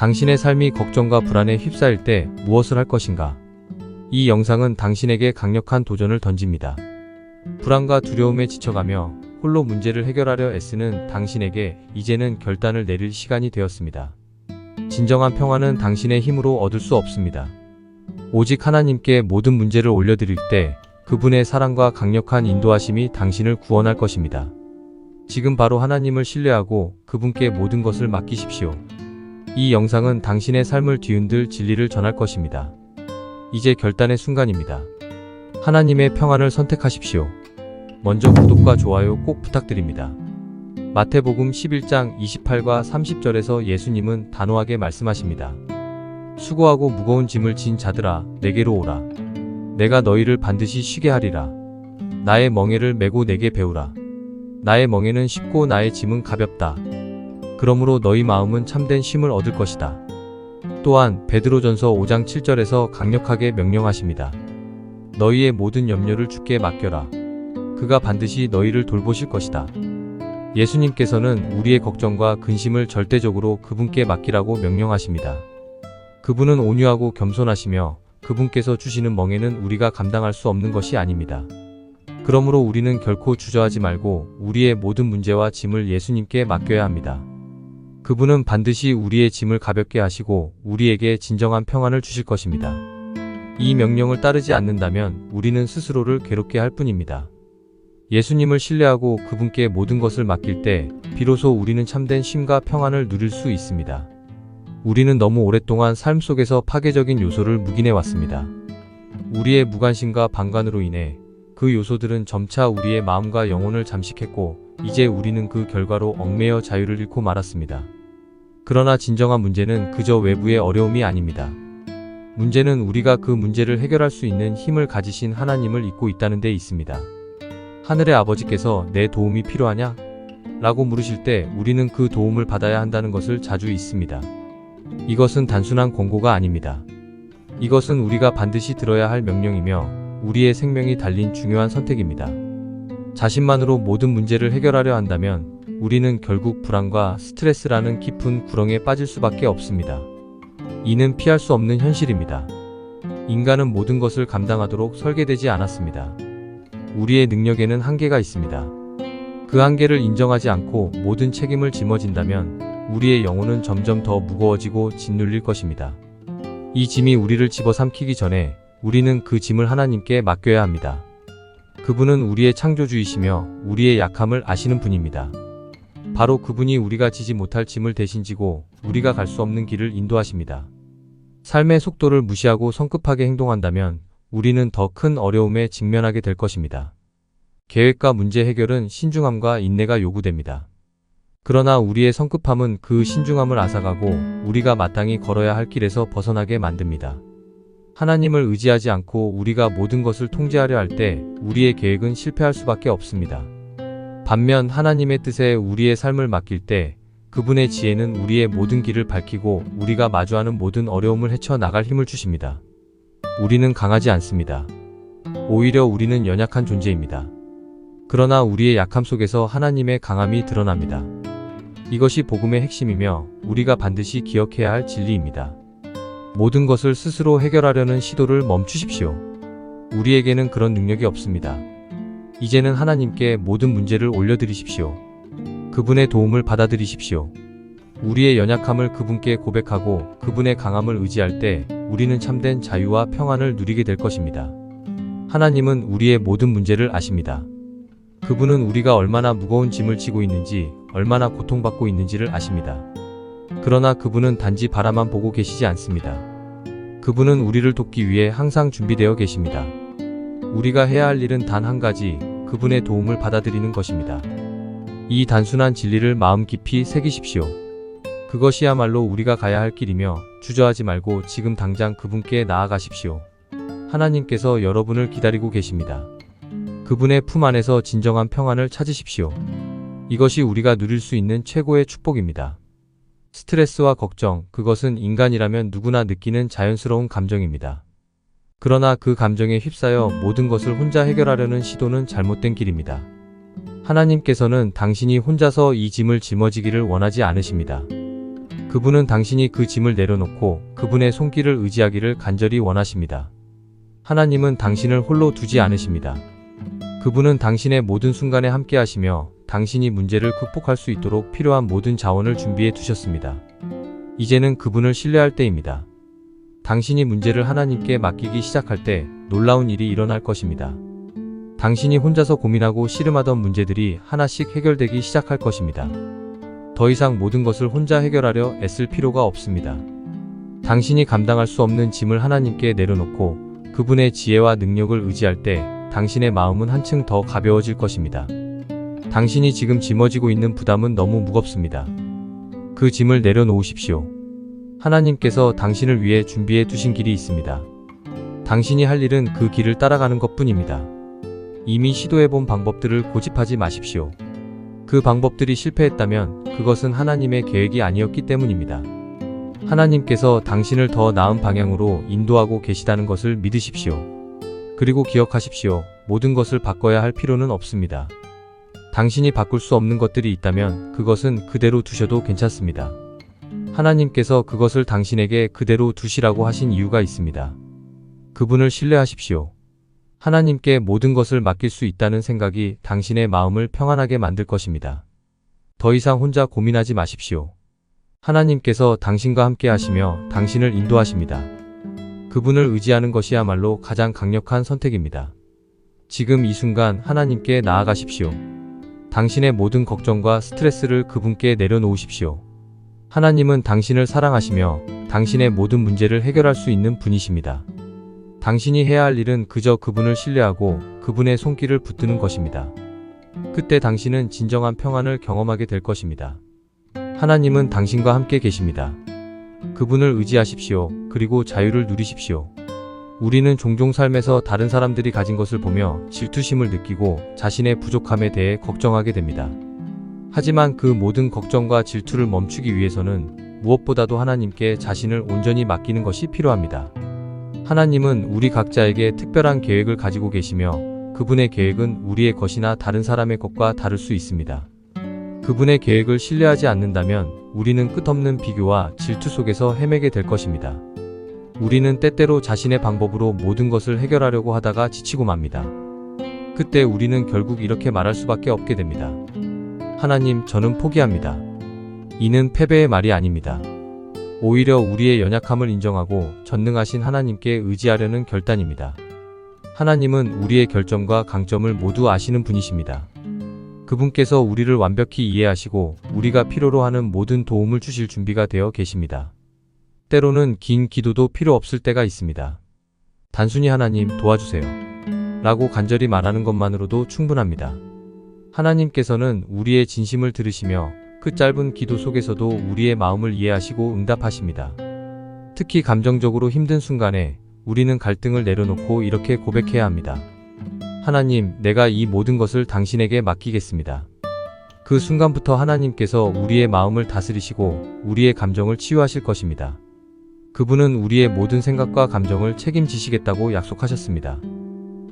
당신의 삶이 걱정과 불안에 휩싸일 때 무엇을 할 것인가? 이 영상은 당신에게 강력한 도전을 던집니다. 불안과 두려움에 지쳐가며 홀로 문제를 해결하려 애쓰는 당신에게 이제는 결단을 내릴 시간이 되었습니다. 진정한 평화는 당신의 힘으로 얻을 수 없습니다. 오직 하나님께 모든 문제를 올려드릴 때 그분의 사랑과 강력한 인도하심이 당신을 구원할 것입니다. 지금 바로 하나님을 신뢰하고 그분께 모든 것을 맡기십시오. 이 영상은 당신의 삶을 뒤흔들 진리를 전할 것입니다. 이제 결단의 순간입니다. 하나님의 평안을 선택하십시오. 먼저 구독과 좋아요 꼭 부탁드립니다. 마태복음 11장 28과 30절에서 예수님은 단호하게 말씀하십니다. 수고하고 무거운 짐을 진 자들아 내게로 오라. 내가 너희를 반드시 쉬게 하리라. 나의 멍에를 메고 내게 배우라. 나의 멍에는 쉽고 나의 짐은 가볍다. 그러므로 너희 마음은 참된 쉼을 얻을 것이다. 또한 베드로전서 5장 7절에서 강력하게 명령하십니다. 너희의 모든 염려를 주께 맡겨라. 그가 반드시 너희를 돌보실 것이다. 예수님께서는 우리의 걱정과 근심을 절대적으로 그분께 맡기라고 명령하십니다. 그분은 온유하고 겸손하시며 그분께서 주시는 멍에는 우리가 감당할 수 없는 것이 아닙니다. 그러므로 우리는 결코 주저하지 말고 우리의 모든 문제와 짐을 예수님께 맡겨야 합니다. 그분은 반드시 우리의 짐을 가볍게 하시고 우리에게 진정한 평안을 주실 것입니다. 이 명령을 따르지 않는다면 우리는 스스로를 괴롭게 할 뿐입니다. 예수님을 신뢰하고 그분께 모든 것을 맡길 때 비로소 우리는 참된 쉼과 평안을 누릴 수 있습니다. 우리는 너무 오랫동안 삶 속에서 파괴적인 요소를 묵인해 왔습니다. 우리의 무관심과 방관으로 인해 그 요소들은 점차 우리의 마음과 영혼을 잠식했고 이제 우리는 그 결과로 얽매여 자유를 잃고 말았습니다. 그러나 진정한 문제는 그저 외부의 어려움이 아닙니다. 문제는 우리가 그 문제를 해결할 수 있는 힘을 가지신 하나님을 잊고 있다는 데 있습니다. 하늘의 아버지께서 내 도움이 필요하냐? 라고 물으실 때 우리는 그 도움을 받아야 한다는 것을 자주 잊습니다. 이것은 단순한 권고가 아닙니다. 이것은 우리가 반드시 들어야 할 명령이며 우리의 생명이 달린 중요한 선택입니다. 자신만으로 모든 문제를 해결하려 한다면 우리는 결국 불안과 스트레스라는 깊은 구렁에 빠질 수밖에 없습니다. 이는 피할 수 없는 현실입니다. 인간은 모든 것을 감당하도록 설계되지 않았습니다. 우리의 능력에는 한계가 있습니다. 그 한계를 인정하지 않고 모든 책임을 짊어진다면 우리의 영혼은 점점 더 무거워지고 짓눌릴 것입니다. 이 짐이 우리를 집어삼키기 전에 우리는 그 짐을 하나님께 맡겨야 합니다. 그분은 우리의 창조주이시며 우리의 약함을 아시는 분입니다. 바로 그분이 우리가 지지 못할 짐을 대신 지고 우리가 갈 수 없는 길을 인도하십니다. 삶의 속도를 무시하고 성급하게 행동한다면 우리는 더 큰 어려움에 직면하게 될 것입니다. 계획과 문제 해결은 신중함과 인내가 요구됩니다. 그러나 우리의 성급함은 그 신중함을 앗아가고 우리가 마땅히 걸어야 할 길에서 벗어나게 만듭니다. 하나님을 의지하지 않고 우리가 모든 것을 통제하려 할 때 우리의 계획은 실패할 수밖에 없습니다. 반면 하나님의 뜻에 우리의 삶을 맡길 때 그분의 지혜는 우리의 모든 길을 밝히고 우리가 마주하는 모든 어려움을 헤쳐나갈 힘을 주십니다. 우리는 강하지 않습니다. 오히려 우리는 연약한 존재입니다. 그러나 우리의 약함 속에서 하나님의 강함이 드러납니다. 이것이 복음의 핵심이며 우리가 반드시 기억해야 할 진리입니다. 모든 것을 스스로 해결하려는 시도를 멈추십시오. 우리에게는 그런 능력이 없습니다. 이제는 하나님께 모든 문제를 올려드리십시오. 그분의 도움을 받아들이십시오. 우리의 연약함을 그분께 고백하고 그분의 강함을 의지할 때 우리는 참된 자유와 평안을 누리게 될 것입니다. 하나님은 우리의 모든 문제를 아십니다. 그분은 우리가 얼마나 무거운 짐을 지고 있는지, 얼마나 고통받고 있는지를 아십니다. 그러나 그분은 단지 바라만 보고 계시지 않습니다. 그분은 우리를 돕기 위해 항상 준비되어 계십니다. 우리가 해야 할 일은 단 한 가지, 그분의 도움을 받아들이는 것입니다. 이 단순한 진리를 마음 깊이 새기십시오. 그것이야말로 우리가 가야 할 길이며 주저하지 말고 지금 당장 그분께 나아가십시오. 하나님께서 여러분을 기다리고 계십니다. 그분의 품 안에서 진정한 평안을 찾으십시오. 이것이 우리가 누릴 수 있는 최고의 축복입니다. 스트레스와 걱정, 그것은 인간이라면 누구나 느끼는 자연스러운 감정입니다. 그러나 그 감정에 휩싸여 모든 것을 혼자 해결하려는 시도는 잘못된 길입니다. 하나님께서는 당신이 혼자서 이 짐을 짊어지기를 원하지 않으십니다. 그분은 당신이 그 짐을 내려놓고 그분의 손길을 의지하기를 간절히 원하십니다. 하나님은 당신을 홀로 두지 않으십니다. 그분은 당신의 모든 순간에 함께 하시며 당신이 문제를 극복할 수 있도록 필요한 모든 자원을 준비해 두셨습니다. 이제는 그분을 신뢰할 때입니다. 당신이 문제를 하나님께 맡기기 시작할 때 놀라운 일이 일어날 것입니다. 당신이 혼자서 고민하고 씨름하던 문제들이 하나씩 해결되기 시작할 것입니다. 더 이상 모든 것을 혼자 해결하려 애쓸 필요가 없습니다. 당신이 감당할 수 없는 짐을 하나님께 내려놓고 그분의 지혜와 능력을 의지할 때 당신의 마음은 한층 더 가벼워질 것입니다. 당신이 지금 짊어지고 있는 부담은 너무 무겁습니다. 그 짐을 내려놓으십시오. 하나님께서 당신을 위해 준비해 두신 길이 있습니다. 당신이 할 일은 그 길을 따라가는 것뿐입니다. 이미 시도해본 방법들을 고집하지 마십시오. 그 방법들이 실패했다면 그것은 하나님의 계획이 아니었기 때문입니다. 하나님께서 당신을 더 나은 방향으로 인도하고 계시다는 것을 믿으십시오. 그리고 기억하십시오. 모든 것을 바꿔야 할 필요는 없습니다. 당신이 바꿀 수 없는 것들이 있다면 그것은 그대로 두셔도 괜찮습니다. 하나님께서 그것을 당신에게 그대로 두시라고 하신 이유가 있습니다. 그분을 신뢰하십시오. 하나님께 모든 것을 맡길 수 있다는 생각이 당신의 마음을 평안하게 만들 것입니다. 더 이상 혼자 고민하지 마십시오. 하나님께서 당신과 함께 하시며 당신을 인도하십니다. 그분을 의지하는 것이야말로 가장 강력한 선택입니다. 지금 이 순간 하나님께 나아가십시오. 당신의 모든 걱정과 스트레스를 그분께 내려놓으십시오. 하나님은 당신을 사랑하시며 당신의 모든 문제를 해결할 수 있는 분이십니다. 당신이 해야 할 일은 그저 그분을 신뢰하고 그분의 손길을 붙드는 것입니다. 그때 당신은 진정한 평안을 경험하게 될 것입니다. 하나님은 당신과 함께 계십니다. 그분을 의지하십시오. 그리고 자유를 누리십시오. 우리는 종종 삶에서 다른 사람들이 가진 것을 보며 질투심을 느끼고 자신의 부족함에 대해 걱정하게 됩니다. 하지만 그 모든 걱정과 질투를 멈추기 위해서는 무엇보다도 하나님께 자신을 온전히 맡기는 것이 필요합니다. 하나님은 우리 각자에게 특별한 계획을 가지고 계시며 그분의 계획은 우리의 것이나 다른 사람의 것과 다를 수 있습니다. 그분의 계획을 신뢰하지 않는다면 우리는 끝없는 비교와 질투 속에서 헤매게 될 것입니다. 우리는 때때로 자신의 방법으로 모든 것을 해결하려고 하다가 지치고 맙니다. 그때 우리는 결국 이렇게 말할 수밖에 없게 됩니다. 하나님, 저는 포기합니다. 이는 패배의 말이 아닙니다. 오히려 우리의 연약함을 인정하고 전능하신 하나님께 의지하려는 결단입니다. 하나님은 우리의 결점과 강점을 모두 아시는 분이십니다. 그분께서 우리를 완벽히 이해하시고 우리가 필요로 하는 모든 도움을 주실 준비가 되어 계십니다. 때로는 긴 기도도 필요 없을 때가 있습니다. 단순히 하나님 도와주세요 라고 간절히 말하는 것만으로도 충분합니다. 하나님께서는 우리의 진심을 들으시며 그 짧은 기도 속에서도 우리의 마음을 이해하시고 응답하십니다. 특히 감정적으로 힘든 순간에 우리는 갈등을 내려놓고 이렇게 고백해야 합니다. 하나님, 내가 이 모든 것을 당신에게 맡기겠습니다. 그 순간부터 하나님께서 우리의 마음을 다스리시고 우리의 감정을 치유하실 것입니다. 그분은 우리의 모든 생각과 감정을 책임지시겠다고 약속하셨습니다.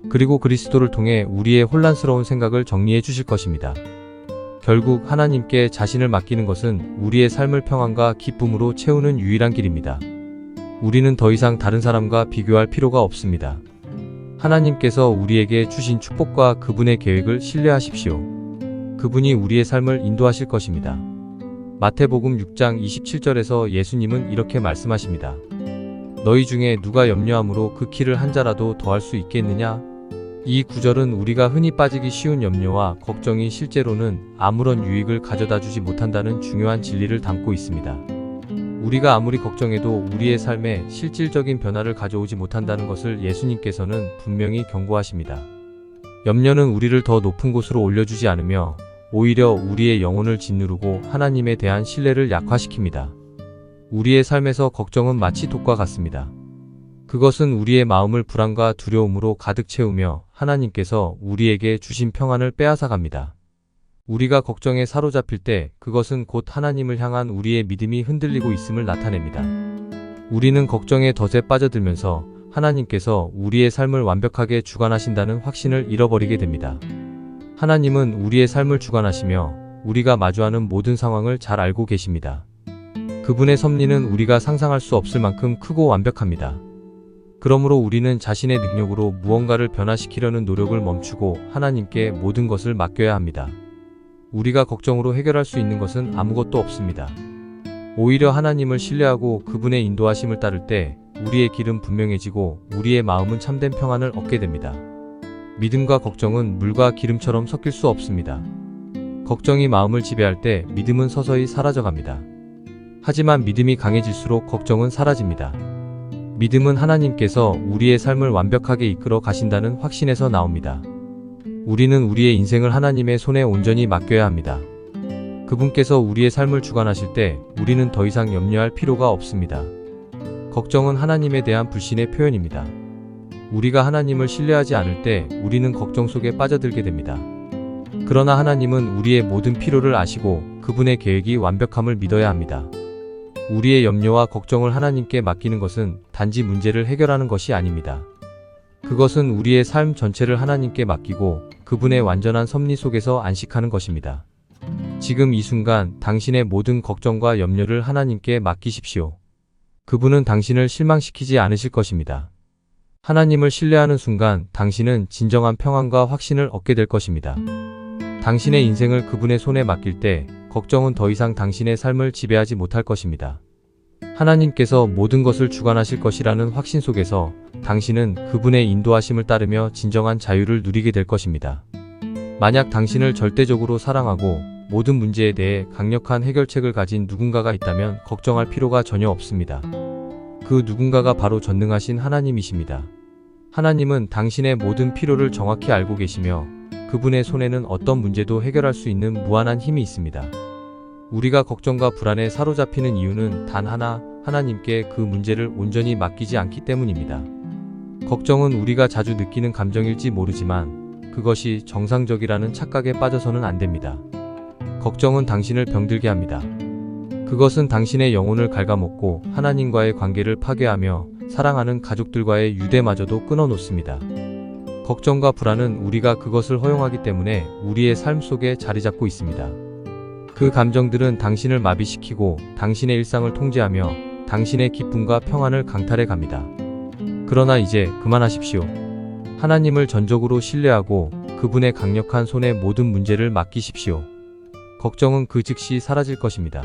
그리고 그리스도를 통해 우리의 혼란스러운 생각을 정리해 주실 것입니다. 결국 하나님께 자신을 맡기는 것은 우리의 삶을 평안과 기쁨으로 채우는 유일한 길입니다. 우리는 더 이상 다른 사람과 비교할 필요가 없습니다. 하나님께서 우리에게 주신 축복과 그분의 계획을 신뢰하십시오. 그분이 우리의 삶을 인도하실 것입니다. 마태복음 6장 27절에서 예수님은 이렇게 말씀하십니다. 너희 중에 누가 염려함으로 그 키를 한 자라도 더할 수 있겠느냐? 이 구절은 우리가 흔히 빠지기 쉬운 염려와 걱정이 실제로는 아무런 유익을 가져다 주지 못한다는 중요한 진리를 담고 있습니다. 우리가 아무리 걱정해도 우리의 삶에 실질적인 변화를 가져오지 못한다는 것을 예수님께서는 분명히 경고하십니다. 염려는 우리를 더 높은 곳으로 올려주지 않으며 오히려 우리의 영혼을 짓누르고 하나님에 대한 신뢰를 약화시킵니다. 우리의 삶에서 걱정은 마치 독과 같습니다. 그것은 우리의 마음을 불안과 두려움으로 가득 채우며 하나님께서 우리에게 주신 평안을 빼앗아갑니다. 우리가 걱정에 사로잡힐 때 그것은 곧 하나님을 향한 우리의 믿음이 흔들리고 있음을 나타냅니다. 우리는 걱정의 덫에 빠져들면서 하나님께서 우리의 삶을 완벽하게 주관하신다는 확신을 잃어버리게 됩니다. 하나님은 우리의 삶을 주관하시며 우리가 마주하는 모든 상황을 잘 알고 계십니다. 그분의 섭리는 우리가 상상할 수 없을 만큼 크고 완벽합니다. 그러므로 우리는 자신의 능력으로 무언가를 변화시키려는 노력을 멈추고 하나님께 모든 것을 맡겨야 합니다. 우리가 걱정으로 해결할 수 있는 것은 아무것도 없습니다. 오히려 하나님을 신뢰하고 그분의 인도하심을 따를 때 우리의 길은 분명해지고 우리의 마음은 참된 평안을 얻게 됩니다. 믿음과 걱정은 물과 기름처럼 섞일 수 없습니다. 걱정이 마음을 지배할 때 믿음은 서서히 사라져갑니다. 하지만 믿음이 강해질수록 걱정은 사라집니다. 믿음은 하나님께서 우리의 삶을 완벽하게 이끌어 가신다는 확신에서 나옵니다. 우리는 우리의 인생을 하나님의 손에 온전히 맡겨야 합니다. 그분께서 우리의 삶을 주관하실 때 우리는 더 이상 염려할 필요가 없습니다. 걱정은 하나님에 대한 불신의 표현입니다. 우리가 하나님을 신뢰하지 않을 때 우리는 걱정 속에 빠져들게 됩니다. 그러나 하나님은 우리의 모든 필요를 아시고 그분의 계획이 완벽함을 믿어야 합니다. 우리의 염려와 걱정을 하나님께 맡기는 것은 단지 문제를 해결하는 것이 아닙니다. 그것은 우리의 삶 전체를 하나님께 맡기고 그분의 완전한 섭리 속에서 안식하는 것입니다. 지금 이 순간 당신의 모든 걱정과 염려를 하나님께 맡기십시오. 그분은 당신을 실망시키지 않으실 것입니다. 하나님을 신뢰하는 순간 당신은 진정한 평안과 확신을 얻게 될 것입니다. 당신의 인생을 그분의 손에 맡길 때 걱정은 더 이상 당신의 삶을 지배하지 못할 것입니다. 하나님께서 모든 것을 주관하실 것이라는 확신 속에서 당신은 그분의 인도하심을 따르며 진정한 자유를 누리게 될 것입니다. 만약 당신을 절대적으로 사랑하고 모든 문제에 대해 강력한 해결책을 가진 누군가가 있다면 걱정할 필요가 전혀 없습니다. 그 누군가가 바로 전능하신 하나님이십니다. 하나님은 당신의 모든 필요를 정확히 알고 계시며 그분의 손에는 어떤 문제도 해결할 수 있는 무한한 힘이 있습니다. 우리가 걱정과 불안에 사로잡히는 이유는 단 하나, 하나님께 그 문제를 온전히 맡기지 않기 때문입니다. 걱정은 우리가 자주 느끼는 감정일지 모르지만 그것이 정상적이라는 착각에 빠져서는 안 됩니다. 걱정은 당신을 병들게 합니다. 그것은 당신의 영혼을 갉아먹고 하나님과의 관계를 파괴하며 사랑하는 가족들과의 유대마저도 끊어놓습니다. 걱정과 불안은 우리가 그것을 허용하기 때문에 우리의 삶 속에 자리 잡고 있습니다. 그 감정들은 당신을 마비시키고 당신의 일상을 통제하며 당신의 기쁨과 평안을 강탈해 갑니다. 그러나 이제 그만하십시오. 하나님을 전적으로 신뢰하고 그분의 강력한 손에 모든 문제를 맡기십시오. 걱정은 그 즉시 사라질 것입니다.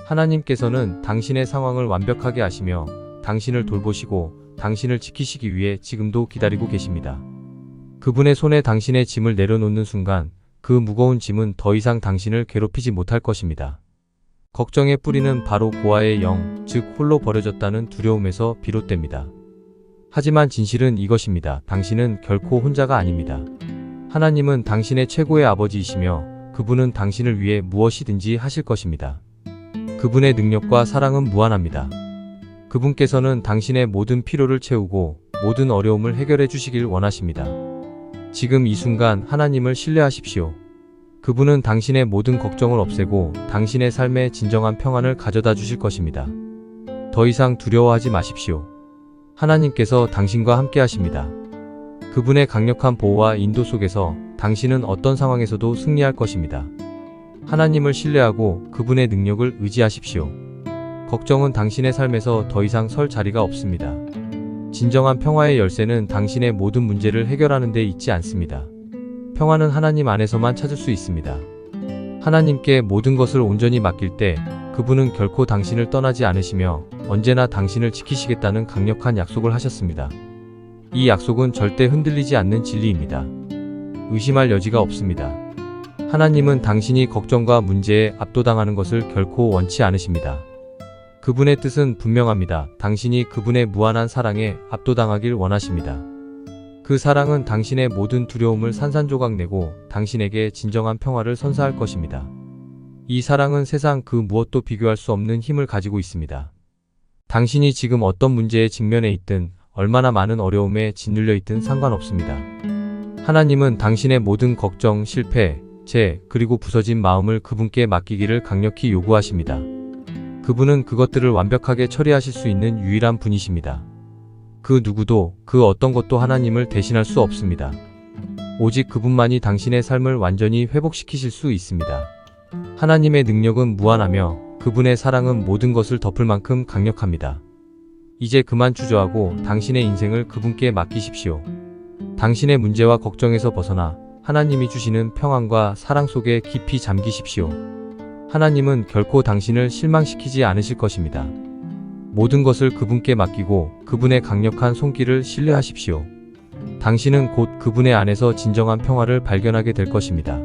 하나님께서는 당신의 상황을 완벽하게 아시며 당신을 돌보시고 당신을 지키시기 위해 지금도 기다리고 계십니다. 그분의 손에 당신의 짐을 내려놓는 순간 그 무거운 짐은 더 이상 당신을 괴롭히지 못할 것입니다. 걱정의 뿌리는 바로 고아의 영, 즉 홀로 버려졌다는 두려움에서 비롯됩니다. 하지만 진실은 이것입니다. 당신은 결코 혼자가 아닙니다. 하나님은 당신의 최고의 아버지이시며 그분은 당신을 위해 무엇이든지 하실 것입니다. 그분의 능력과 사랑은 무한합니다. 그분께서는 당신의 모든 필요를 채우고 모든 어려움을 해결해 주시길 원하십니다. 지금 이 순간 하나님을 신뢰하십시오. 그분은 당신의 모든 걱정을 없애고 당신의 삶에 진정한 평안을 가져다 주실 것입니다. 더 이상 두려워하지 마십시오. 하나님께서 당신과 함께 하십니다. 그분의 강력한 보호와 인도 속에서 당신은 어떤 상황에서도 승리할 것입니다. 하나님을 신뢰하고 그분의 능력을 의지하십시오. 걱정은 당신의 삶에서 더 이상 설 자리가 없습니다. 진정한 평화의 열쇠는 당신의 모든 문제를 해결하는 데 있지 않습니다. 평화는 하나님 안에서만 찾을 수 있습니다. 하나님께 모든 것을 온전히 맡길 때 그분은 결코 당신을 떠나지 않으시며 언제나 당신을 지키시겠다는 강력한 약속을 하셨습니다. 이 약속은 절대 흔들리지 않는 진리입니다. 의심할 여지가 없습니다. 하나님은 당신이 걱정과 문제에 압도당하는 것을 결코 원치 않으십니다. 그분의 뜻은 분명합니다. 당신이 그분의 무한한 사랑에 압도당하길 원하십니다. 그 사랑은 당신의 모든 두려움을 산산조각 내고 당신에게 진정한 평화를 선사할 것입니다. 이 사랑은 세상 그 무엇도 비교할 수 없는 힘을 가지고 있습니다. 당신이 지금 어떤 문제에 직면해 있든 얼마나 많은 어려움에 짓눌려 있든 상관없습니다. 하나님은 당신의 모든 걱정, 실패, 죄, 그리고 부서진 마음을 그분께 맡기기를 강력히 요구하십니다. 그분은 그것들을 완벽하게 처리하실 수 있는 유일한 분이십니다. 그 누구도, 그 어떤 것도 하나님을 대신할 수 없습니다. 오직 그분만이 당신의 삶을 완전히 회복시키실 수 있습니다. 하나님의 능력은 무한하며 그 그분의 사랑은 모든 것을 덮을 만큼 강력합니다. 이제 그만 주저하고 당신의 인생을 그분께 맡기십시오. 당신의 문제와 걱정에서 벗어나 하나님이 주시는 평안과 사랑 속에 깊이 잠기십시오. 하나님은 결코 당신을 실망시키지 않으실 것입니다. 모든 것을 그분께 맡기고 그분의 강력한 손길을 신뢰하십시오. 당신은 곧 그분의 안에서 진정한 평화를 발견하게 될 것입니다.